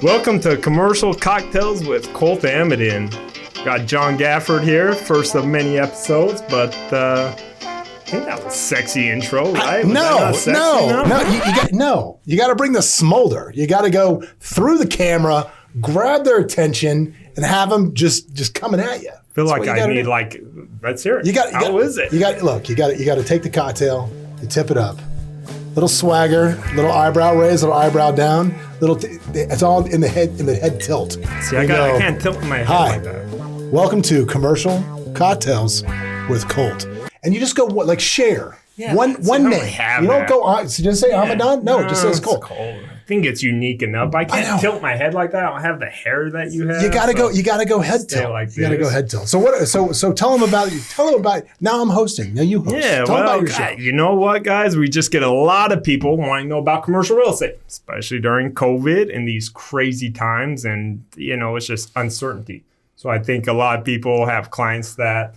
Welcome to Commercial Cocktails with Colt Amidan. Got John Gafford here, first of many episodes, but I think that was sexy intro, right? No. You got to bring the smolder. You got to go through the camera, grab their attention, and have them just coming at you. I feel like I need let's hear it. How is it? You got to take the cocktail, you tip it up. Little swagger, little eyebrow raise, little eyebrow down. It's all in the head tilt. See, I can't tilt my head like that. Welcome to Commercial Cocktails with Colt. And you just go share. Yeah, one name. You don't go on. So just say Amidan? No, it just says Colt. I think it's unique enough. I can't tilt my head like that. I don't have the hair that you have. You gotta go head tilt. You gotta go head tilt. So what? So tell them about you. Tell them about. Now I'm hosting. Now you host. Yeah. Tell them about your show. You know what, guys? We just get a lot of people wanting to know about commercial real estate, especially during COVID and these crazy times, and it's just uncertainty. So I think a lot of people have clients that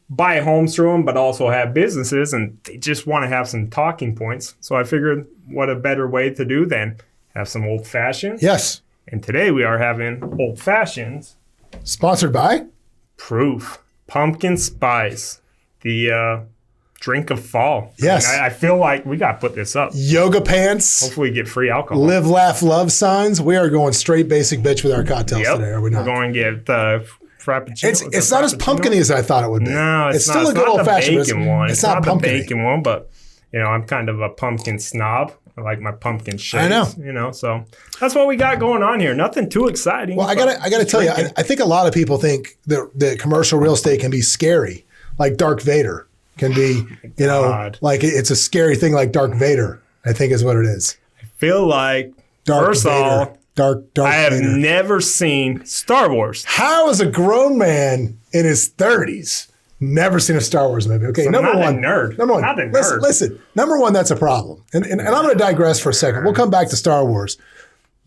buy homes through them, but also have businesses, and they just want to have some talking points. So I figured, what a better way to do than have some old fashions. Yes. And today we are having old fashions. Sponsored by? Proof. Pumpkin Spice. The drink of fall. Yes. I feel like we got to put this up. Yoga pants. Hopefully we get free alcohol. Live, laugh, love signs. We are going straight basic bitch with our cocktails today, are we not? We're going to get Frappuccino. It's not as pumpkin-y as I thought it would be. No, it's still a good old-fashioned. It's not the bacon one, but I'm kind of a pumpkin snob. I like my pumpkin shakes. I know. So that's what we got going on here. Nothing too exciting. Well, I gotta tell you, I think a lot of people think that commercial real estate can be scary, like Darth Vader can be. Like it's a scary thing, like Darth Vader. I think is what it is. I feel like first of all, I have never seen Star Wars. How is a grown man in his 30s never seen a Star Wars movie? Okay, so number one. Not a nerd. Listen, number one, that's a problem. And I'm going to digress for a second. We'll come back to Star Wars.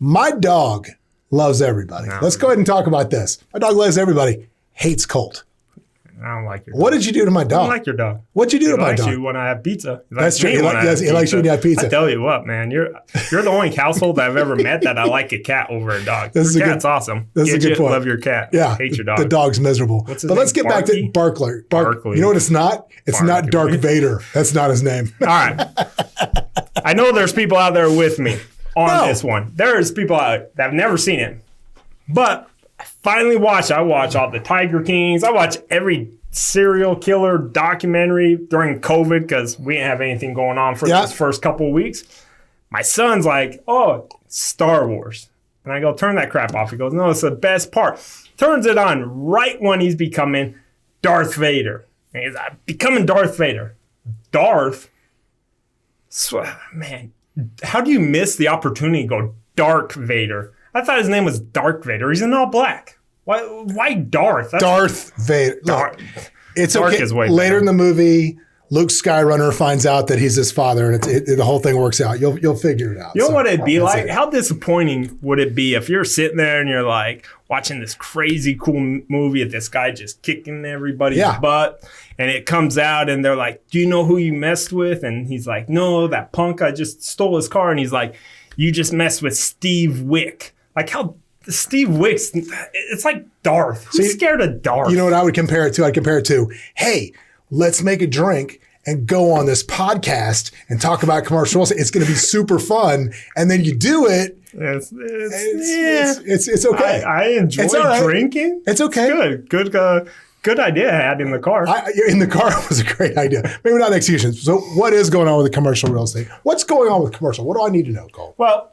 My dog loves everybody. No. Let's go ahead and talk about this. My dog loves everybody, hates Colt. I don't like your dog. What did you do to my dog? I don't like your dog. What'd you do to my dog? He likes you when I have pizza. That's true. He likes you when you have pizza. I tell you what, man. You're the only household I've ever met that I like a cat over a dog. Your cat's awesome. This is a good point. Love your cat. Yeah. Hate your dog. The dog's miserable. What's his name? Let's get back to Barkley. You know what it's not? It's not Darth Vader. That's not his name. All right. I know there's people out there with me on this one. There's people out that have never seen it. But I finally watched. I watch all the Tiger Kings. I watch every serial killer documentary during COVID because we didn't have anything going on for this first couple of weeks. My son's like, oh, Star Wars. And I go, turn that crap off. He goes, no, it's the best part. Turns it on right when he's becoming Darth Vader. And he's becoming Darth Vader. Darth? Man, how do you miss the opportunity to go Dark Vader? I thought his name was Dark Vader. He's in all black. Why Darth? Darth Vader. Look, it's Dark okay. Is way Later better. in the movie, Luke Skyrunner finds out that he's his father, and the whole thing works out. You'll figure it out. You know what it'd be like? How disappointing would it be if you're sitting there and you're like watching this crazy cool movie of this guy just kicking everybody's butt, and it comes out and they're like, "Do you know who you messed with?" And he's like, "No, that punk. I just stole his car." And he's like, "You just messed with Steve Wick." Like how. Steve Wick's, it's like Darth. Who's scared of Darth? You know what I would compare it to? I'd compare it to, hey, let's make a drink and go on this podcast and talk about commercial real estate. It's going to be super fun. And then you do it. It's okay. I enjoy drinking. It's okay. It's good idea I had in the car. In the car was a great idea. Maybe not execution. So what is going on with the commercial real estate? What's going on with commercial? What do I need to know, Cole? Well,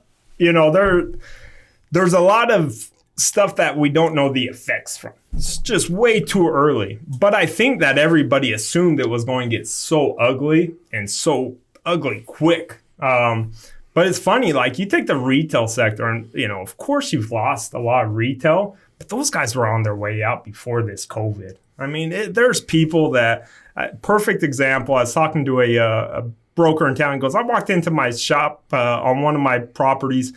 there's a lot of stuff that we don't know the effects from. It's just way too early. But I think that everybody assumed it was going to get so ugly and so ugly quick. But it's funny, like you take the retail sector and, of course you've lost a lot of retail, but those guys were on their way out before this COVID. I mean, there's people that, perfect example, I was talking to a broker in town. He goes, I walked into my shop on one of my properties.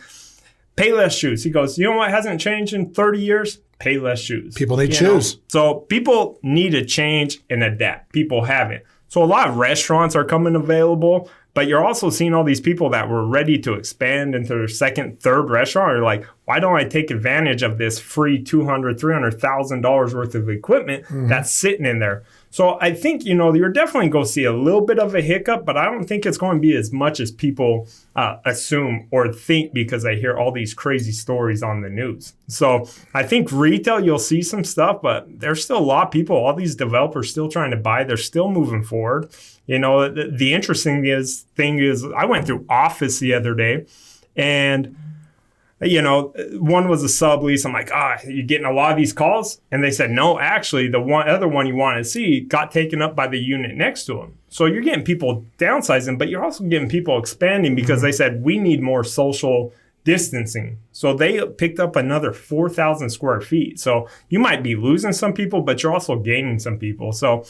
Payless shoes. He goes, you know what hasn't changed in 30 years? Payless shoes. People need shoes. So people need to change and adapt. People haven't. So a lot of restaurants are coming available, But you're also seeing all these people that were ready to expand into their second, third restaurant are like, why don't I take advantage of this free $200,000, $300,000 worth of equipment that's sitting in there? So I think, you're definitely going to see a little bit of a hiccup, but I don't think it's going to be as much as people assume or think because I hear all these crazy stories on the news. So I think retail, you'll see some stuff, but there's still a lot of people, all these developers still trying to buy. They're still moving forward. The interesting thing is I went through Office the other day and one was a sublease. I'm like, you're getting a lot of these calls? And they said, no, actually, the other one you want to see got taken up by the unit next to them. So you're getting people downsizing, but you're also getting people expanding because they said, we need more social distancing. So they picked up another 4,000 square feet. So you might be losing some people, but you're also gaining some people. So,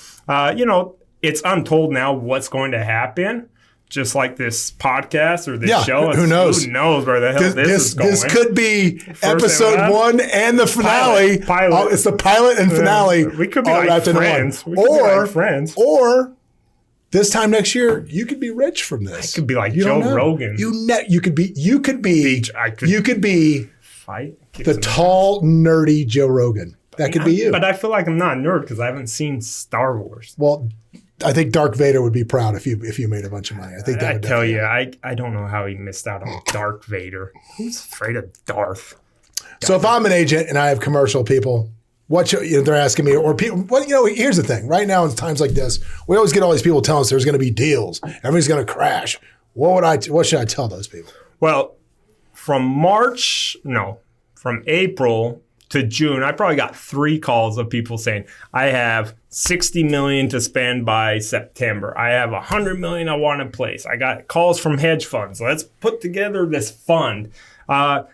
it's untold now what's going to happen. Just like this podcast or this show. Who knows? Who knows where the hell this is going? This could be episode 1 and the finale. Pilot. It's the pilot and finale. We could be like friends. Or this time next year, you could be rich from this. I could be like Joe Rogan. You could be the tall, nerdy Joe Rogan. That could be you. But I feel like I'm not a nerd because I haven't seen Star Wars. Well, I think Darth Vader would be proud if you made a bunch of money. I think that would tell you, I don't know how he missed out on Darth Vader. Who's afraid of Darth? So if I'm an agent and I have commercial people, they're asking me, or people, here's the thing. Right now in times like this, we always get all these people telling us there's going to be deals. Everything's going to crash. What should I tell those people? Well, from April to June, I probably got 3 calls of people saying, I have $60 million to spend by September. I have $100 million I want to place. I got calls from hedge funds. Let's put together this fund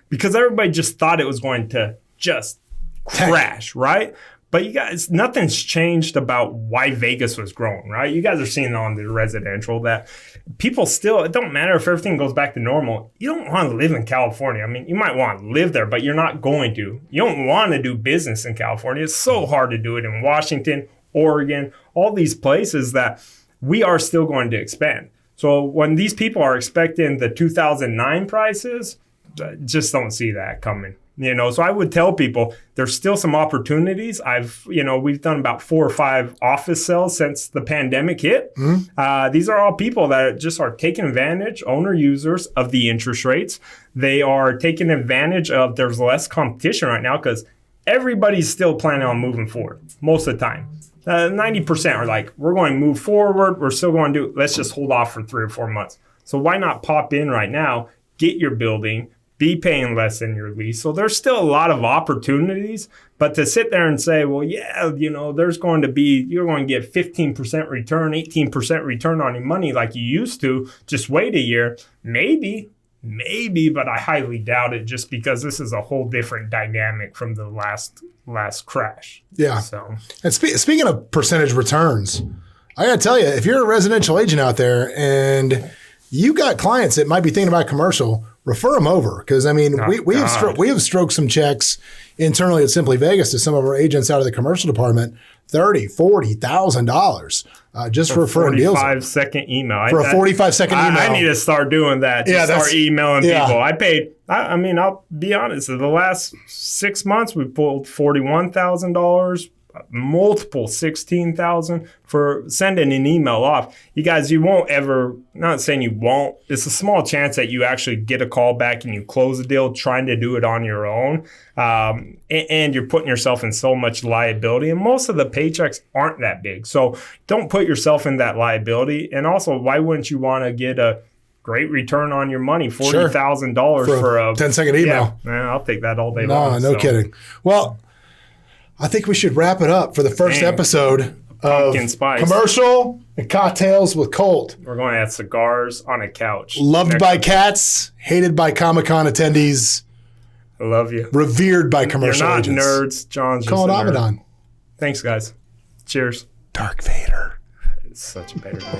because everybody just thought it was going to just crash, right? But you guys, nothing's changed about why Vegas was growing, right? You guys are seeing on the residential that people still, it don't matter if everything goes back to normal. You don't want to live in California. I mean, you might want to live there, but you're not going to. You don't want to do business in California. It's so hard to do it in Washington, Oregon, all these places that we are still going to expand. So when these people are expecting the 2009 prices, just don't see that coming. So I would tell people there's still some opportunities. We've done about 4 or 5 office sales since the pandemic hit. These are all people that just are taking advantage, owner users of the interest rates. They are taking advantage of there's less competition right now because everybody's still planning on moving forward most of the time. 90% are like, we're going to move forward. We're still going to let's just hold off for 3 or 4 months. So why not pop in right now, get your building, be paying less than your lease. So there's still a lot of opportunities, but to sit there and say, well, there's going to be, you're going to get 15% return, 18% return on your money like you used to, just wait a year. Maybe, but I highly doubt it just because this is a whole different dynamic from the last crash. Yeah. So, and speaking of percentage returns, I got to tell you, if you're a residential agent out there and you got clients that might be thinking about commercial, refer them over because we have stroked some checks internally at Simply Vegas to some of our agents out of the commercial department, $30,000-$40,000 just for referring deals. 45-second email. For a 45-second email. I need to start doing that. Start emailing people. I paid. I'll be honest. In the last 6 months, we pulled $41,000. Multiple 16,000 for sending an email off. You guys, you won't ever, not saying you won't, it's a small chance that you actually get a call back and you close the deal trying to do it on your own. And you're putting yourself in so much liability. And most of the paychecks aren't that big. So don't put yourself in that liability. And also, why wouldn't you want to get a great return on your money, $40,000 for a 10-second email? Yeah, I'll take that all day long. No kidding. Well, I think we should wrap it up for the first episode of Commercial and Cocktails with Colt. We're going to have cigars on a couch. Loved by cats, hated by Comic-Con attendees. I love you. Revered by commercial agents. You're not nerds. John's just Colt Amidan. Thanks, guys. Cheers. Darth Vader. It's such a better name.